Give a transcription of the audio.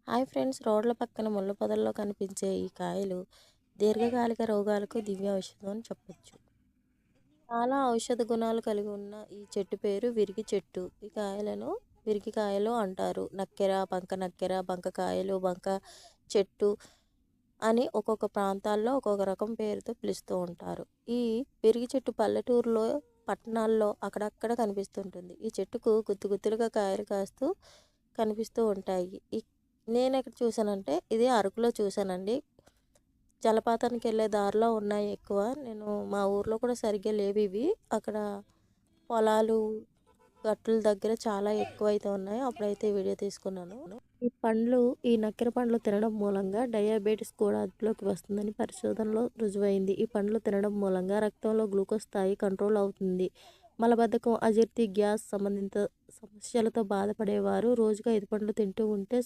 Hi friends, రోడ్ల పక్కన ముళ్ళ పొదల్లో కనిపించే ఈ కాయలు దీర్ఘకాలిక రోగాలకు దివ్య ఔషధం అని చెప్పొచ్చు. చాలా ఔషధ గుణాలు కలిగి ఉన్న ఈ చెట్టు పేరు విరిగి చెట్టు. ఈ కాయలను విరిగి కాయలు అంటారు. నక్కెర, బంక నక్కెర, బంక కాయలు, బంక చెట్టు అని ఒక్కొక్క ప్రాంతాల్లో ఒక్కొక్క రకం పేరుతో పిలుస్తూ ఉంటారు. ఈ విరిగి చెట్టు పల్లెటూరులో, పట్టణాల్లో అక్కడక్కడ కనిపిస్తుంటుంది. ఈ చెట్టుకు గుత్తు గుత్తులుగా కాయలు కాస్తూ కనిపిస్తూ ఉంటాయి. నేను ఎక్కడ చూసానంటే ఇది అరకులో చూసానండి. జలపాతానికి వెళ్ళే దారిలో ఉన్నాయి ఎక్కువ. నేను మా ఊర్లో కూడా సరిగ్గా లేవు ఇవి. అక్కడ పొలాలు, గట్టుల దగ్గర చాలా ఎక్కువైతే ఉన్నాయి. అప్పుడైతే వీడియో తీసుకున్నాను. ఈ నక్కెర పండ్లు తినడం మూలంగా డయాబెటీస్ కూడా అదుపులోకి వస్తుందని పరిశోధనలో రుజువైంది. ఈ పండ్లు తినడం మూలంగా రక్తంలో గ్లూకోజ్ స్థాయి కంట్రోల్ అవుతుంది. మలబద్ధకం, అజీర్తి, గ్యాస్ సంబంధిత సమస్యలతో బాధపడేవారు రోజుకు 5 పండ్లు తింటూ ఉంటే